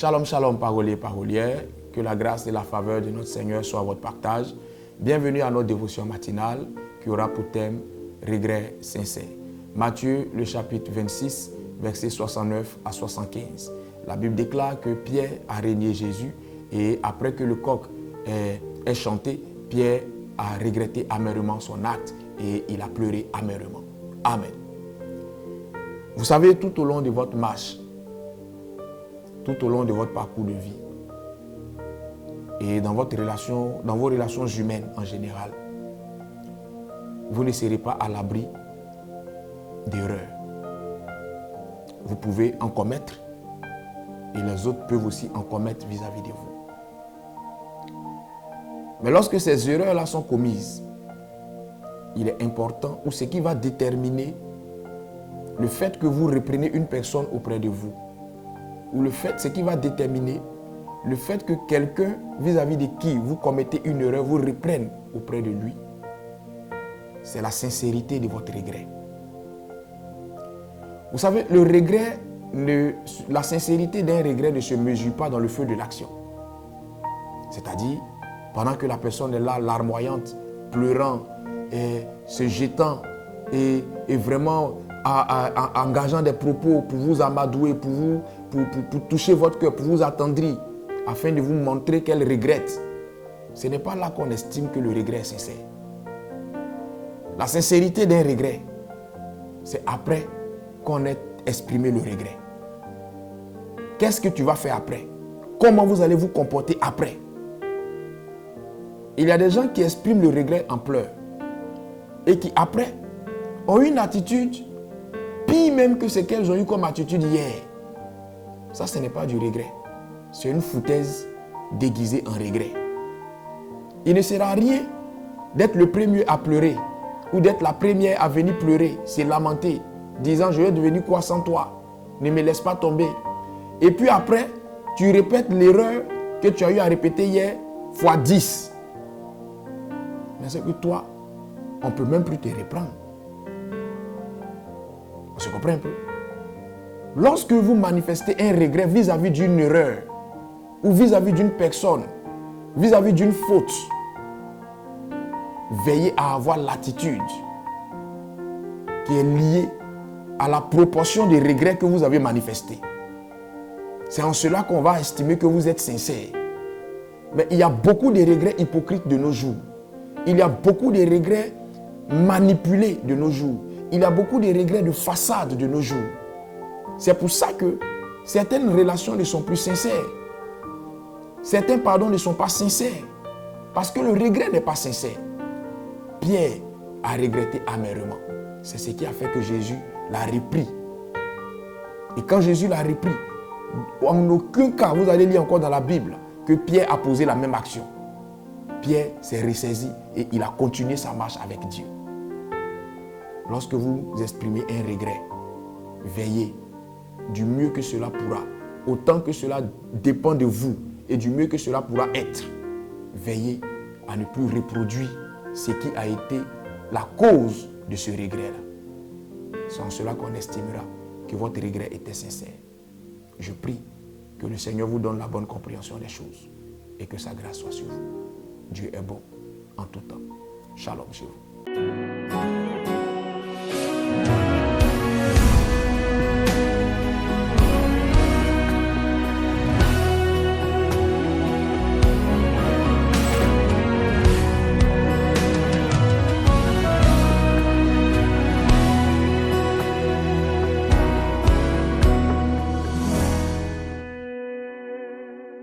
Shalom, shalom, paroliers, parolières. Que la grâce et la faveur de notre Seigneur soient à votre partage. Bienvenue à notre dévotion matinale qui aura pour thème regret sincère. Matthieu, le chapitre 26, versets 69 à 75. La Bible déclare que Pierre a régné Jésus et après que le coq ait chanté, Pierre a regretté amèrement son acte et il a pleuré amèrement. Amen. Vous savez, tout au long de votre marche, tout au long de votre parcours de vie et dans vos relations humaines en général, vous ne serez pas à l'abri d'erreurs. Vous pouvez en commettre et les autres peuvent aussi en commettre vis-à-vis de vous. Mais lorsque ces erreurs-là sont commises, il est important, ou ce qui va déterminer le fait que vous reprenez une personne auprès de vous, ou ce qui va déterminer le fait que quelqu'un vis-à-vis de qui vous commettez une erreur vous reprenne auprès de lui, c'est la sincérité de votre regret. Vous savez, la sincérité d'un regret ne se mesure pas dans le feu de l'action. C'est-à-dire, pendant que la personne est là, larmoyante, pleurant, et se jetant, et vraiment engageant des propos pour vous amadouer, pour toucher votre cœur, pour vous attendrir, afin de vous montrer qu'elle regrette. Ce n'est pas là qu'on estime que le regret est sincère. La sincérité d'un regret, c'est après qu'on ait exprimé le regret. Qu'est-ce que tu vas faire après? Comment vous allez vous comporter après? Il y a des gens qui expriment le regret en pleurs et qui après ont une attitude pire même que ce qu'elles ont eu comme attitude hier. Ça, ce n'est pas du regret. C'est une foutaise déguisée en regret. Il ne sert à rien d'être le premier à pleurer ou d'être la première à venir pleurer, se lamenter, disant je vais devenir quoi sans toi? Ne me laisse pas tomber. Et puis après, tu répètes l'erreur que tu as eu à répéter hier fois 10. Mais c'est que toi, on ne peut même plus te reprendre. On se comprend un peu? Lorsque vous manifestez un regret vis-à-vis d'une erreur, ou vis-à-vis d'une personne, vis-à-vis d'une faute, veillez à avoir l'attitude qui est liée à la proportion des regrets que vous avez manifestés. C'est en cela qu'on va estimer que vous êtes sincère. Mais il y a beaucoup de regrets hypocrites de nos jours. Il y a beaucoup de regrets manipulés de nos jours. Il y a beaucoup de regrets de façade de nos jours. C'est pour ça que certaines relations ne sont plus sincères. Certains pardons ne sont pas sincères. Parce que le regret n'est pas sincère. Pierre a regretté amèrement. C'est ce qui a fait que Jésus l'a repris. Et quand Jésus l'a repris, en aucun cas, vous allez lire encore dans la Bible, que Pierre a posé la même action. Pierre s'est ressaisi et il a continué sa marche avec Dieu. Lorsque vous exprimez un regret, veillez du mieux que cela pourra, autant que cela dépend de vous et du mieux que cela pourra être. Veillez à ne plus reproduire ce qui a été la cause de ce regret-là. C'est en cela qu'on estimera que votre regret était sincère. Je prie que le Seigneur vous donne la bonne compréhension des choses et que sa grâce soit sur vous. Dieu est bon en tout temps. Shalom chez vous.